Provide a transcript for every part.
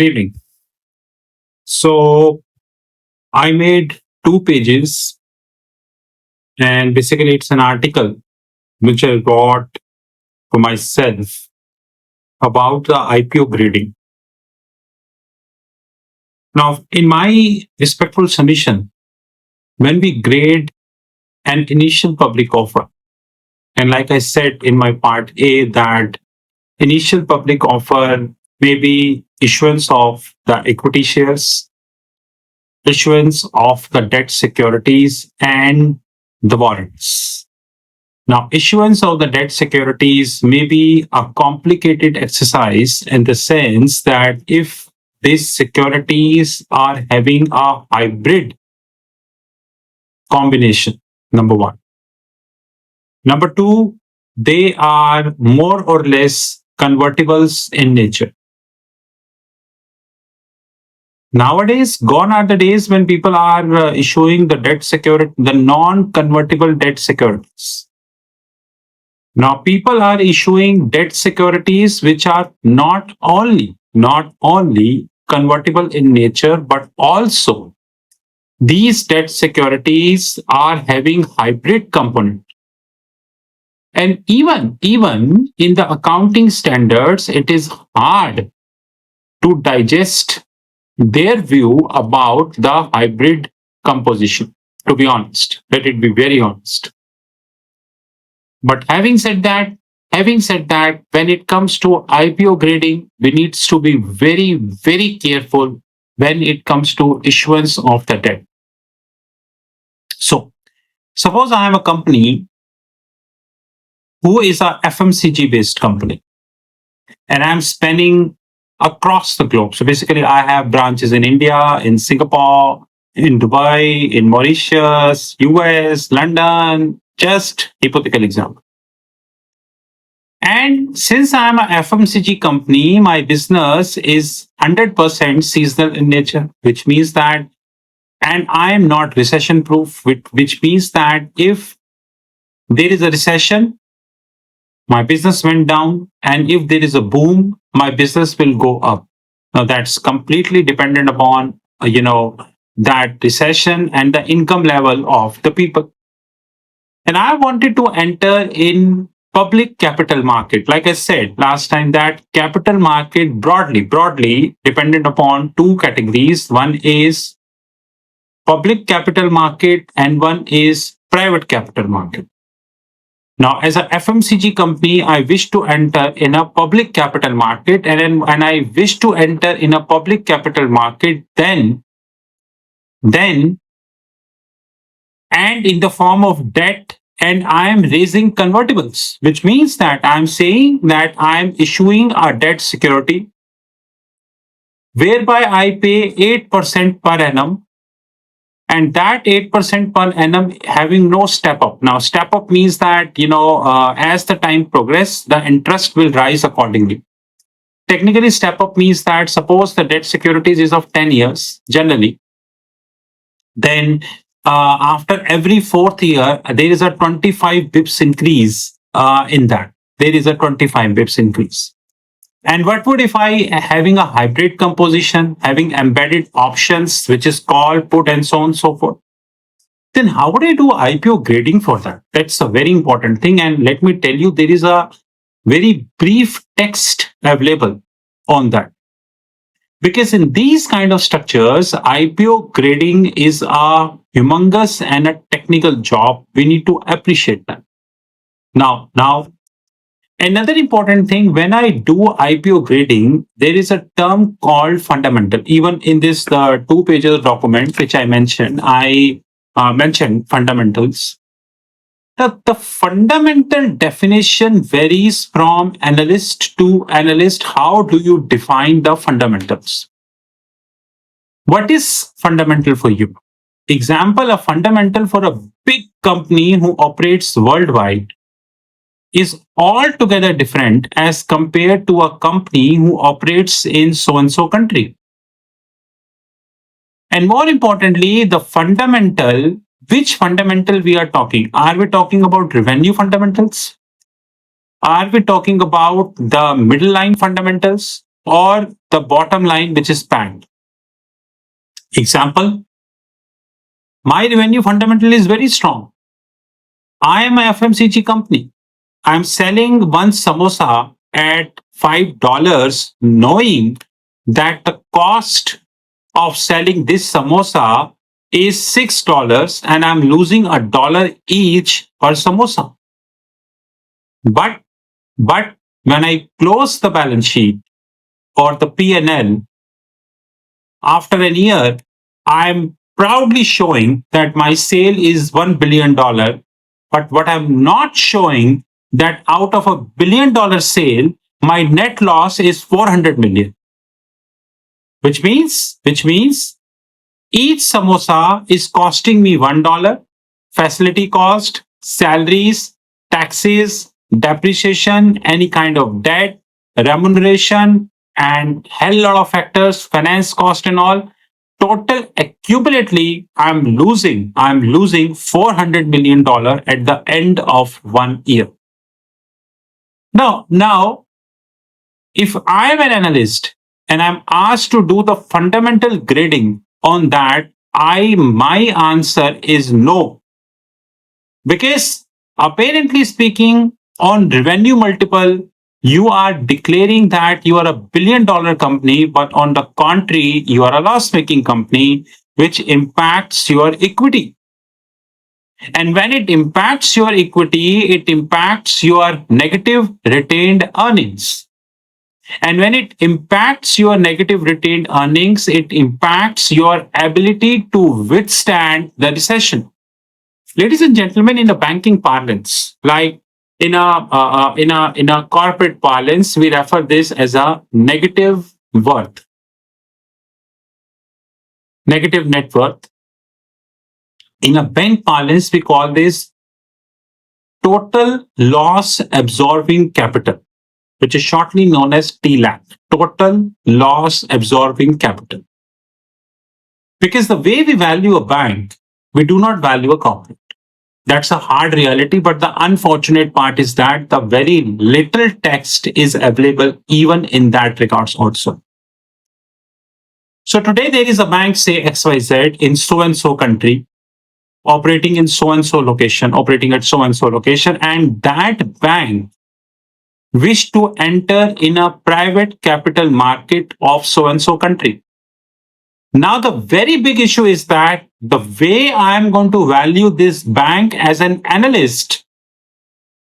Good evening. So I made 2 pages, and basically it's an article which I wrote for myself about the IPO grading. Now, in my respectful submission, when we grade an initial public offer, and like I said in my part A, that initial public offer may be issuance of the equity shares, issuance of the debt securities, and the warrants. Now, issuance of the debt securities may be a complicated exercise in the sense that if these securities are having a hybrid combination, number one. Number two, they are more or less convertibles in nature. Nowadays, gone are the days when people are issuing the debt security, the non-convertible debt securities. Now, people are issuing debt securities which are not only convertible in nature, but also these debt securities are having hybrid component. And even in the accounting standards, it is hard to digest their view about the hybrid composition, to be honest. Let it be very honest. But having said that, when it comes to IPO grading, we need to be very, very careful when it comes to issuance of the debt. So, suppose I am a company who is a FMCG based company, and I'm spending across the globe. So basically, I have branches in India, in Singapore, in Dubai, in Mauritius, US, London, just hypothetical example. And since I'm a FMCG company, my business is 100% seasonal in nature, which means that, and I am not recession proof, which means that if there is a recession, my business went down. And if there is a boom, my business will go up. Now that's completely dependent upon, that recession and the income level of the people. And I wanted to enter in public capital market. Like I said last time, that capital market broadly dependent upon two categories. One is public capital market and one is private capital market. Now, as a FMCG company, I wish to enter in a public capital market, and when I wish to enter in a public capital market, then and in the form of debt, and I am raising convertibles, which means that I'm saying that I'm issuing a debt security whereby I pay 8% per annum, and that 8% per annum having no step up. Now, step up means that, as the time progresses, the interest will rise accordingly. Technically, step up means that suppose the debt securities is of 10 years, generally, then after every fourth year, there is a 25 bips increase in that. There is a 25 bips increase. And what would if I having a hybrid composition, having embedded options, which is called put and so on and so forth? Then how would I do IPO grading for that? That's a very important thing. And let me tell you, there is a very brief text available on that. Because in these kind of structures, IPO grading is a humongous and a technical job. We need to appreciate that. Now, another important thing, when I do IPO grading, there is a term called fundamental. Even in this 2 pages document which I mentioned, I mentioned fundamentals. The fundamental definition varies from analyst to analyst. How do you define the fundamentals? What is fundamental for you? Example, a fundamental for a big company who operates worldwide is altogether different as compared to a company who operates in so and so country. And more importantly, the fundamental, which fundamental we are talking? Are we talking about revenue fundamentals? Are we talking about the middle line fundamentals? Or the bottom line, which is PAT. Example, my revenue fundamental is very strong. I am a FMCG company. I'm selling one samosa at $5, knowing that the cost of selling this samosa is $6 and I'm losing $1 each per samosa. But when I close the balance sheet or the P&L after a year, I'm proudly showing that my sale is $1 billion. But what I'm not showing that out of $1 billion sale, my net loss is 400 million. Which means each samosa is costing me $1, facility cost, salaries, taxes, depreciation, any kind of debt, remuneration, and hell lot of factors, finance cost and all. Total accumulately, I'm losing $400 million at the end of 1 year. Now, if I am an analyst and I'm asked to do the fundamental grading on that, my answer is no. Because apparently speaking, on revenue multiple, you are declaring that you are a $1 billion company, but on the contrary, you are a loss making company, which impacts your equity. And when it impacts your equity, it impacts your negative retained earnings. And when it impacts your negative retained earnings, it impacts your ability to withstand the recession. Ladies and gentlemen, in a banking parlance, like in a corporate parlance, we refer this as a negative worth, negative net worth. In a bank parlance, we call this total loss absorbing capital, which is shortly known as TLAC, total loss absorbing capital. Because the way we value a bank, we do not value a corporate. That's a hard reality, but the unfortunate part is that the very little text is available even in that regards also. So today there is a bank, say XYZ, in so and so country, operating in so and so location, operating at so and so location, and that bank wish to enter in a private capital market of so and so country. Now, the very big issue is that the way I am going to value this bank as an analyst,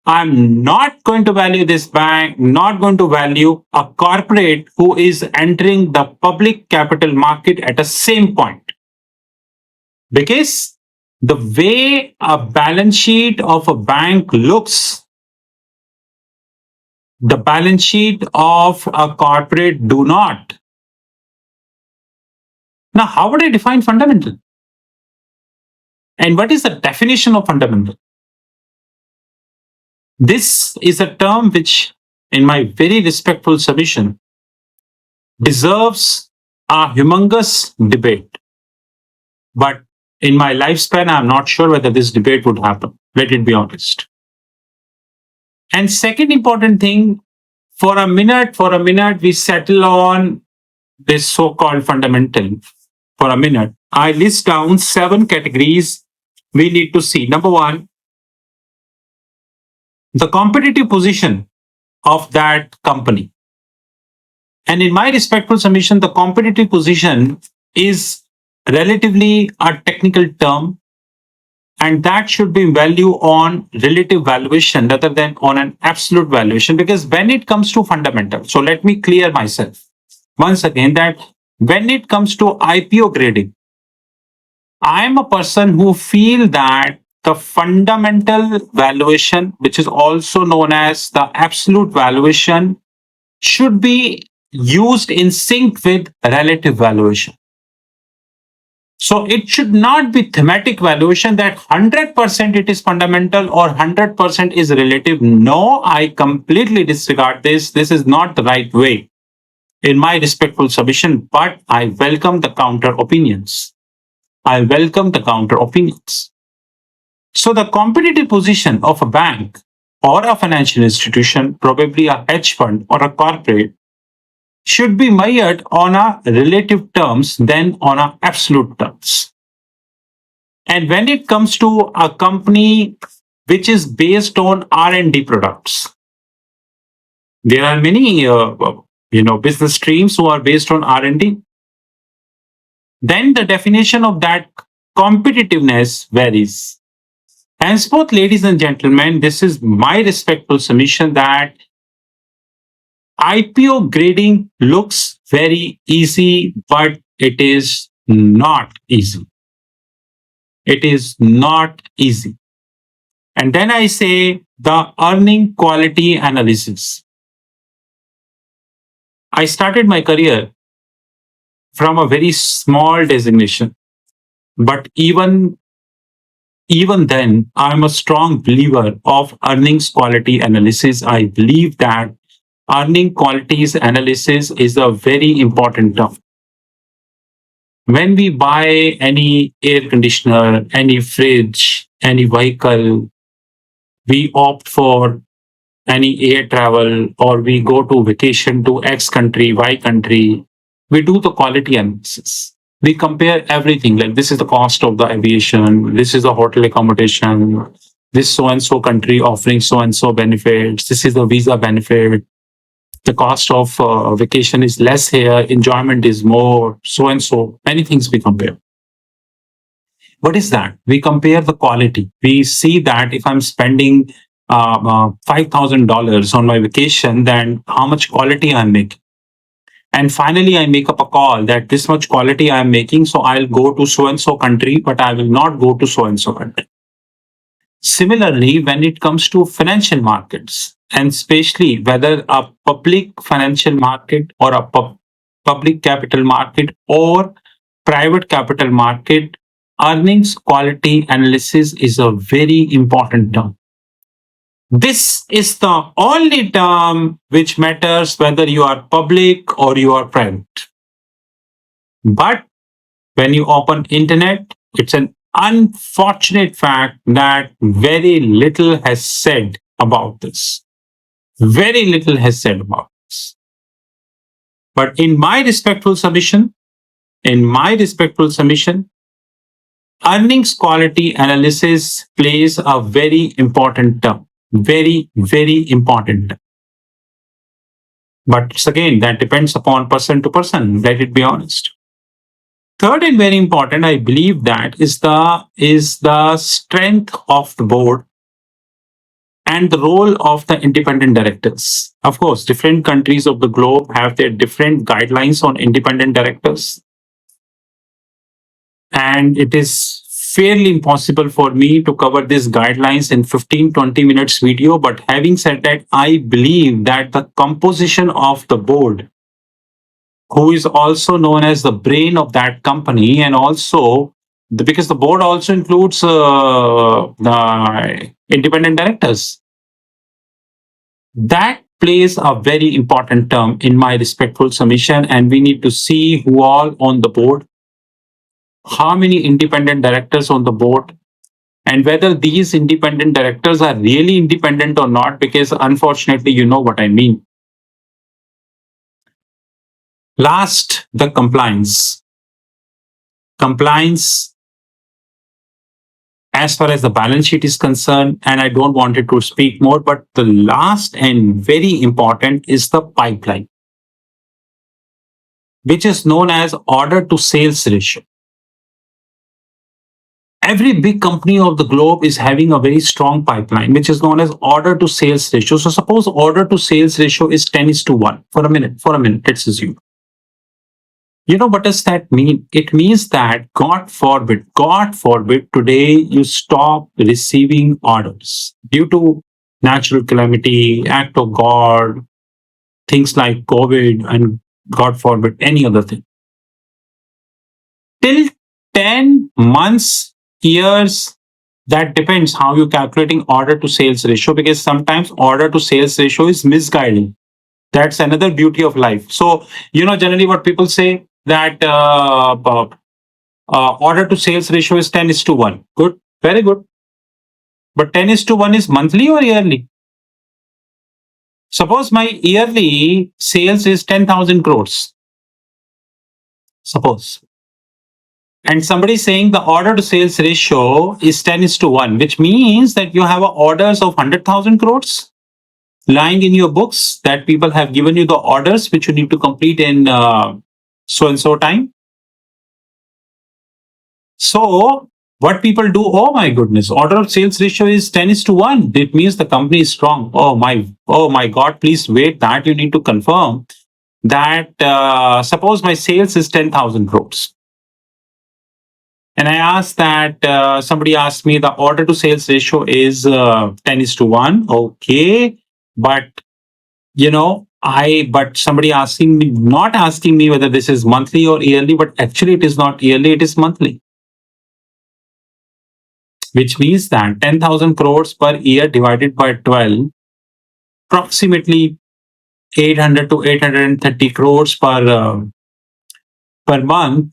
I'm not going to value this bank, not going to value a corporate who is entering the public capital market at the same point. Because the way a balance sheet of a bank looks, the balance sheet of a corporate do not. Now, how would I define fundamental? And what is the definition of fundamental? This is a term which, in my very respectful submission, deserves a humongous debate. But in my lifespan, I'm not sure whether this debate would happen. Let it be honest. And second important thing, for a minute, we settle on this so-called fundamental. For a minute, I list down 7 categories we need to see. Number 1, the competitive position of that company. And in my respectful submission, the competitive position is relatively a technical term, and that should be value on relative valuation rather than on an absolute valuation. Because when it comes to fundamental, so let me clear myself once again that when it comes to IPO grading, I am a person who feel that the fundamental valuation, which is also known as the absolute valuation, should be used in sync with relative valuation. So it should not be thematic valuation that 100% it is fundamental or 100% is relative. No, I completely disregard this. This is not the right way, in my respectful submission, but I welcome the counter opinions. I welcome the counter opinions. So the competitive position of a bank or a financial institution, probably a hedge fund or a corporate, should be measured on a relative terms than on a absolute terms. And when it comes to a company which is based on R&D products, there are many business streams who are based on R&D. Then the definition of that competitiveness varies. Henceforth, ladies and gentlemen, this is my respectful submission that IPO grading looks very easy, but it is not easy. It is not easy. And then I say the earning quality analysis. I started my career from a very small designation, but even then, I'm a strong believer of earnings quality analysis. I believe that earning qualities analysis is a very important term. When we buy any air conditioner, any fridge, any vehicle, we opt for any air travel, or we go to vacation to X country, Y country, we do the quality analysis. We compare everything like this is the cost of the aviation, this is the hotel accommodation, this so and so country offering so and so benefits, this is the visa benefit, the cost of vacation is less here, enjoyment is more, so and so. Many things we compare. What is that? We compare the quality. We see that if I'm spending $5,000 on my vacation, then how much quality I'm making. And finally, I make up a call that this much quality I'm making, so I'll go to so and so country, but I will not go to so and so country. Similarly, when it comes to financial markets, and especially whether a public financial market or a public capital market or private capital market, earnings quality analysis is a very important term. This is the only term which matters whether you are public or you are private. But when you open internet, it's an unfortunate fact that very little has said about this. Very little has said about this. But in my respectful submission, earnings quality analysis plays a very important term. Very, very important. But it's again, that depends upon person to person, let it be honest. Third and very important, I believe that is the strength of the board and the role of the independent directors. Of course, different countries of the globe have their different guidelines on independent directors. And it is fairly impossible for me to cover these guidelines in 15-20 minutes video. But having said that, I believe that the composition of the board, who is also known as the brain of that company, and also because the board also includes the independent directors, that plays a very important term in my respectful submission. And we need to see who all on the board, how many independent directors on the board, and whether these independent directors are really independent or not, because unfortunately, you know what I mean. Last, the compliance. Compliance, as far as the balance sheet is concerned, and I don't want it to speak more, but the last and very important is the pipeline, which is known as order to sales ratio. Every big company of the globe is having a very strong pipeline, which is known as order to sales ratio. So suppose order to sales ratio is 10:1. For a minute, let's assume. You know, what does that mean? It means that God forbid, today you stop receiving orders due to natural calamity, act of God, things like COVID, and God forbid, any other thing. Till 10 months, years, that depends how you're calculating order to sales ratio, because sometimes order to sales ratio is misguiding. That's another beauty of life. So, generally what people say that order to sales ratio is 10:1. Good, very good. But 10:1 is monthly or yearly? Suppose my yearly sales is 10,000 crores. Suppose. And somebody saying the order to sales ratio is 10 is to 1, which means that you have orders of 100,000 crores lying in your books that people have given you the orders which you need to complete in so and so time. So what people do, oh my goodness, order of sales ratio is 10 is to 1. It means the company is strong. Oh my God, please wait, that you need to confirm that suppose my sales is 10,000 crores. And I asked that somebody asked me the order to sales ratio is 10 is to 1. Okay. But, but somebody asking me, not asking me whether this is monthly or yearly, but actually it is not yearly, it is monthly. Which means that 10,000 crores per year divided by 12, approximately 800 to 830 crores per month.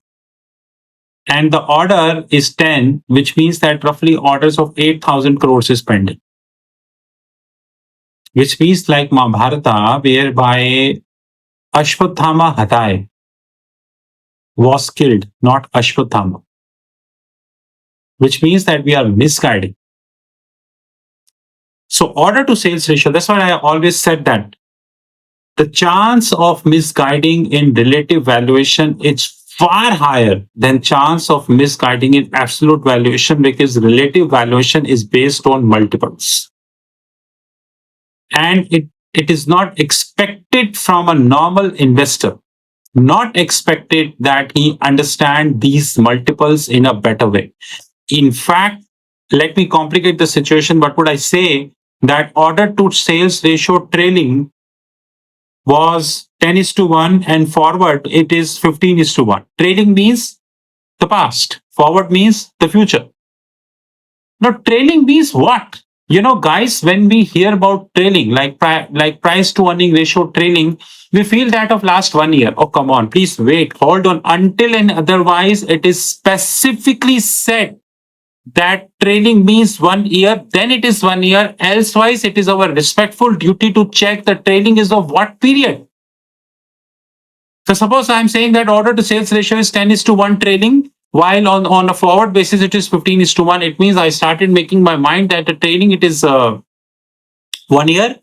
And the order is 10, which means that roughly orders of 8,000 crores is pending. Which means like Mahabharata, whereby Ashwatthama Hatai was killed, not Ashwatthama. Which means that we are misguiding. So order to sales ratio, that's why I always said that the chance of misguiding in relative valuation is far higher than chance of misguiding in absolute valuation, because relative valuation is based on multiples. And it is not expected from a normal investor, not expected that he understand these multiples in a better way. In fact, let me complicate the situation. What would I say? That order to sales ratio trailing was 10 is to 1 and forward it is 15 is to 1. Trailing means the past, forward means the future. Now, trailing means what? Guys, when we hear about trailing, like price to earning ratio trailing, we feel that of last 1 year. Oh, come on, please wait, hold on. Until and otherwise, it is specifically said that trailing means 1 year, then it is 1 year. Elsewise, it is our respectful duty to check the trailing is of what period. So suppose I'm saying that order to sales ratio is 10 is to 1 trailing, while on a forward basis it is 15 is to 1. It means I started making my mind that the trailing it is 1 year.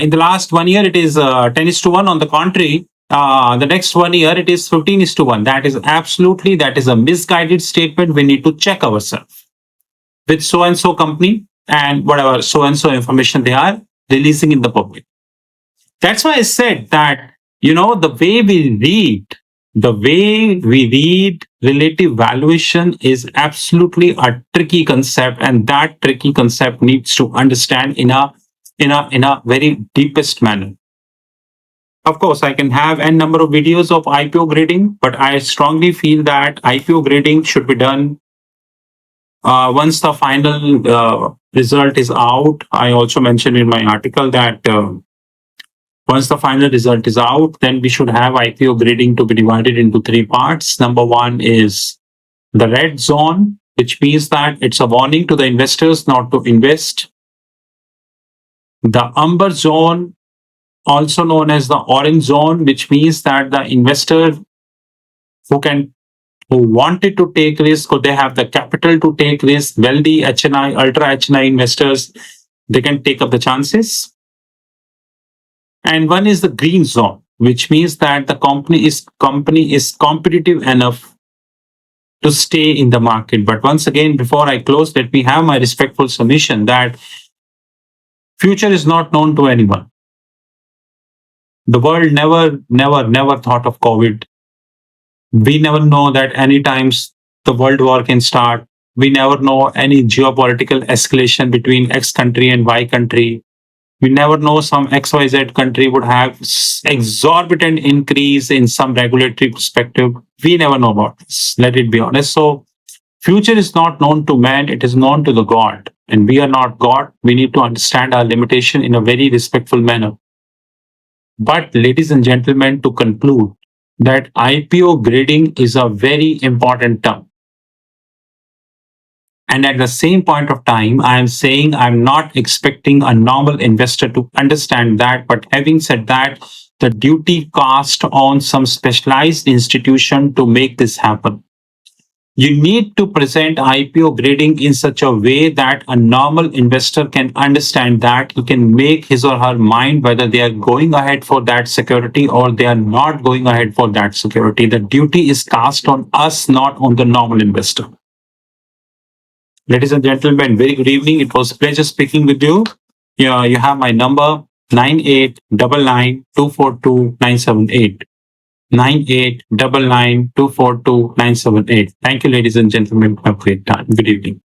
In the last 1 year it is 10 is to 1. On the contrary, the next 1 year it is 15 is to 1. That is a misguided statement. We need to check ourselves with so and so company and whatever so and so information they are releasing in the public. That's why I said that, the way we read relative valuation is absolutely a tricky concept, and that tricky concept needs to understand in a very deepest manner. Of course, I can have n number of videos of IPO grading, but I strongly feel that IPO grading should be done once the final result is out. I also mentioned in my article that once the final result is out, then we should have IPO grading to be divided into 3 parts. Number 1 is the red zone, which means that it's a warning to the investors not to invest. The amber zone, also known as the orange zone, which means that the investor who wanted to take risk, or they have the capital to take risk, wealthy HNI, ultra HNI investors, they can take up the chances. And one is the green zone, which means that the company is competitive enough to stay in the market. But once again, before I close, let me have my respectful submission that future is not known to anyone. The world never thought of COVID. We never know that any times the world war can start. We never know any geopolitical escalation between X country and Y country. We never know some XYZ country would have exorbitant increase in some regulatory perspective. We never know about this. Let it be honest. So future is not known to man, it is known to the God. And we are not God. We need to understand our limitation in a very respectful manner. But ladies and gentlemen, to conclude, that IPO grading is a very important term. And at the same point of time, I am saying I'm not expecting a normal investor to understand that. But having said that, the duty cast on some specialized institution to make this happen. You need to present IPO grading in such a way that a normal investor can understand that he can make his or her mind whether they are going ahead for that security or they are not going ahead for that security. The duty is cast on us, not on the normal investor. Ladies and gentlemen, very good evening. It was a pleasure speaking with you. Yeah, you have my number 9899242978. 9899242978. Thank you, ladies and gentlemen. Have a great time. Good evening.